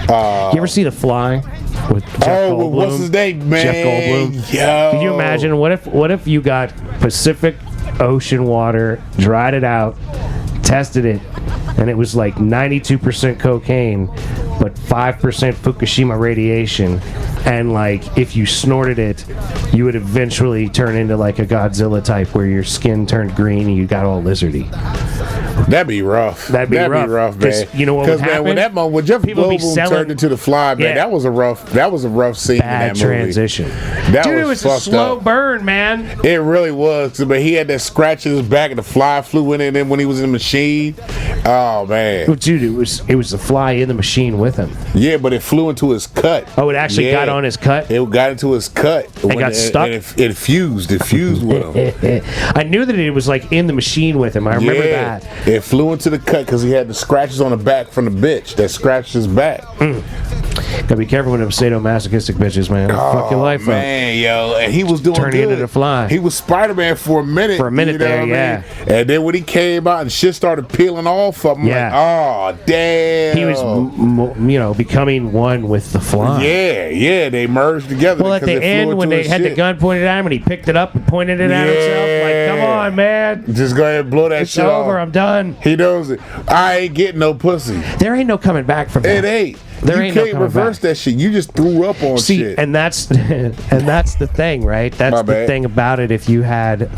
You ever see The Fly with Jeff Goldblum? What's his name, man? Jeff Goldblum. Yo. Can you imagine what if you got Pacific Ocean water, dried it out, tested it, and it was like 92% cocaine, but 5% Fukushima radiation, and like if you snorted it, you would eventually turn into like a Godzilla type where your skin turned green and you got all lizardy. That'd be rough. That'd be rough, man. You know what would happen? When Jeff Goldblum turned into the Fly, man, that was a rough scene. Bad in that movie. transition. That Dude, it was a slow up. burn, man. It really was. But he had that scratch in his back, and the fly flew in it when he was in the machine. Oh man, dude, it was the fly in the machine with him. Yeah, but it flew into his cut. Oh, it actually got on his cut. It got into his cut. It got stuck. And it fused. It fused with him. I knew that it was like in the machine with him. I remember that. It flew into the cut because he had the scratches on the back from the bitch that scratched his back. Gotta be careful with them sadomasochistic bitches, man. Fuck your life up. Man, yo, and he was doing turning good. into the Fly. He was Spider-Man for a minute. There, yeah. And then when he came out and shit started peeling off of him, like, oh damn. He was, becoming one with the Fly. Yeah, they merged together. Well, at the end, when they had the gun pointed at him and he picked it up and pointed it at himself, like, come on, man. Just go ahead and blow that shit off. It's over. I'm done. He knows it. I ain't getting no pussy. There ain't no coming back from that. It ain't. You can't reverse that shit. You just threw up on shit. And that's the thing, right? That's the thing about it. If you had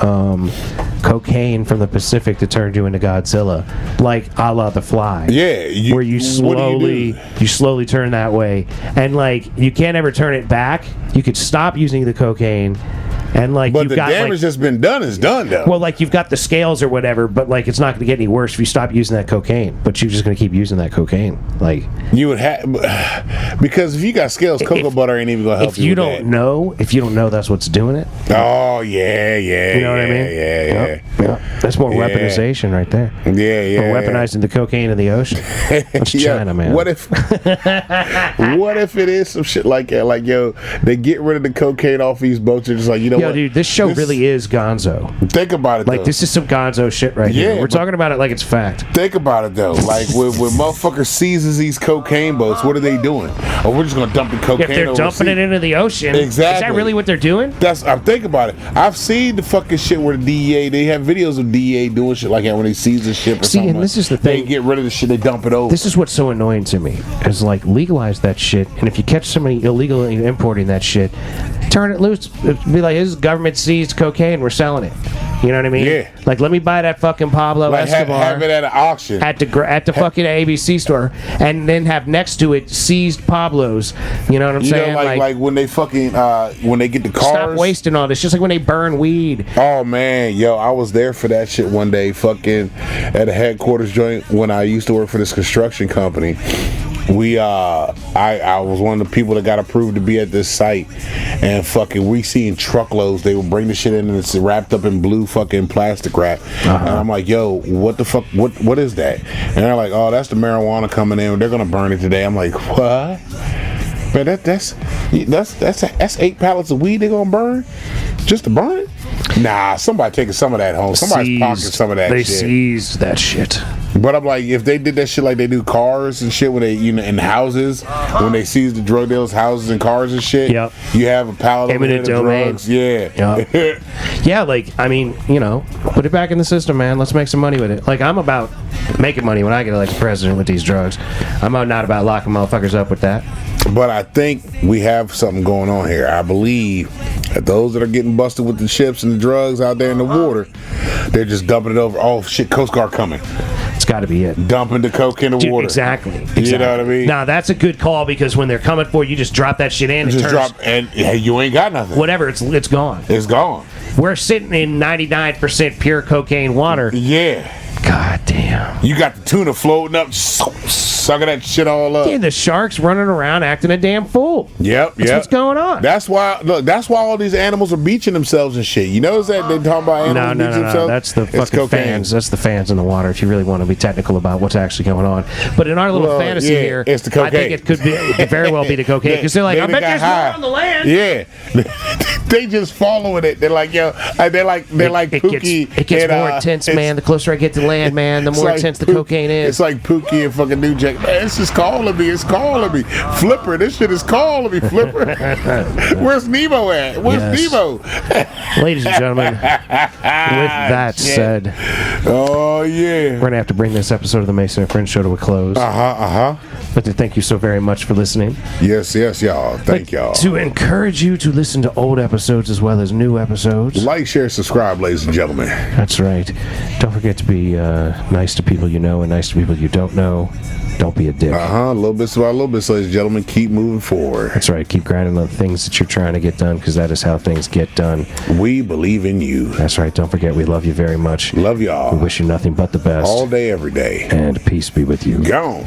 cocaine from the Pacific that turned you into Godzilla, like a la The Fly, where you slowly turn that way, and like you can't ever turn it back. You could stop using the cocaine. And like, but the damage that's been done is done, though. Well, like you've got the scales or whatever, but like it's not going to get any worse if you stop using that cocaine. But you're just going to keep using that cocaine, like you would have, because if you got scales, cocoa butter ain't even going to help you. If you don't know, that's what's doing it. Oh yeah, you know what I mean? Yeah. That's more weaponization right there. Yeah. We're weaponizing the cocaine in the ocean. That's China, man. What if it is some shit like that? Like, yo, they get rid of the cocaine off these boats. They're just like, you know. Yo, dude, this show really is gonzo. Think about it, like, this is some gonzo shit right here. We're talking about it like it's fact. Think about it, though. Like, when motherfuckers seizes these cocaine boats, what are they doing? Oh, we're just going to dump the cocaine if they're dumping it into the ocean. Exactly. Is that really what they're doing? I'm thinking about it. I've seen the fucking shit where the DEA, they have videos of DEA doing shit like that when they seize the ship or something. And this is the thing. They get rid of the shit, they dump it over. This is what's so annoying to me. Is like, legalize that shit, and if you catch somebody illegally importing that shit, turn it loose. Be like, this is government seized cocaine, we're selling it. You know what I mean? Yeah. Like, let me buy that fucking Pablo Escobar. Have it at an auction. At the fucking ABC store, and then have next to it seized Pablos. You know what I'm saying? Like when they fucking when they get the cars. Stop wasting all this. Just like when they burn weed. Oh man, yo, I was there for that shit one day, fucking at a headquarters joint when I used to work for this construction company. I was one of the people that got approved to be at this site, and fucking we seen truckloads. They would bring the shit in and it's wrapped up in blue fucking plastic wrap. And I'm like, yo, what the fuck? What is that? And they're like, oh, that's the marijuana coming in. They're gonna burn it today. I'm like, what? Man, that's 8 pallets of weed they gonna burn just to burn it? Nah, somebody taking some of that home. Somebody's pocketing some of that shit. They seized that shit. But I'm like, if they did that shit like they do cars and shit when they, in houses, when they seize the drug dealers' houses and cars and shit, yep. You have a pallet eminent of drugs. Yeah. Yep. Yeah, like, I mean, put it back in the system, man. Let's make some money with it. Like, I'm about making money when I get elected president with these drugs. I'm not about locking motherfuckers up with that. But I think we have something going on here. I believe that those that are getting busted with the chips and the drugs out there in the water, they're just dumping it over. Oh, shit, Coast Guard coming. It's got to be it. Dumping the coke in the water. Exactly. You know what I mean? Now, that's a good call because when they're coming for you, just drop that shit in. And hey, you ain't got nothing. Whatever, it's gone. It's gone. We're sitting in 99% pure cocaine water. Yeah. God damn. You got the tuna floating up, sucking that shit all up. Yeah, the sharks running around acting a damn fool. Yep. That's what's going on. That's why all these animals are beaching themselves and shit. You notice that they talking about animals beaching themselves? No. That's the fucking fans. That's the fans in the water. If you really want to be technical about what's actually going on, but in our little fantasy here, it's the cocaine. I think it could very well be the cocaine because they're like, I bet there's more on the land. Yeah, they just following it. They're like, yo, they're like Pookie. It gets more intense, man. The closer I get to land, man, the more intense the cocaine is. It's like Pookie and fucking New Jack. Man, it's just calling me. It's calling me. Flipper, this shit is calling me. Flipper. Where's Nemo at? Where's Nemo? Ladies and gentlemen, with that said, oh yeah, we're gonna have to bring this episode of the Mason and Friends show to a close. But to thank you so very much for listening. Yes, y'all. Thank y'all. To encourage you to listen to old episodes as well as new episodes. Like, share, subscribe, ladies and gentlemen. That's right. Don't forget to be nice to people you know and nice to people you don't know. Don't be a dick. A little bit by a little bit, ladies and gentlemen. Keep moving forward. That's right. Keep grinding on the things that you're trying to get done because that is how things get done. We believe in you. That's right. Don't forget, we love you very much. Love y'all. We wish you nothing but the best. All day, every day. And peace be with you. Gone.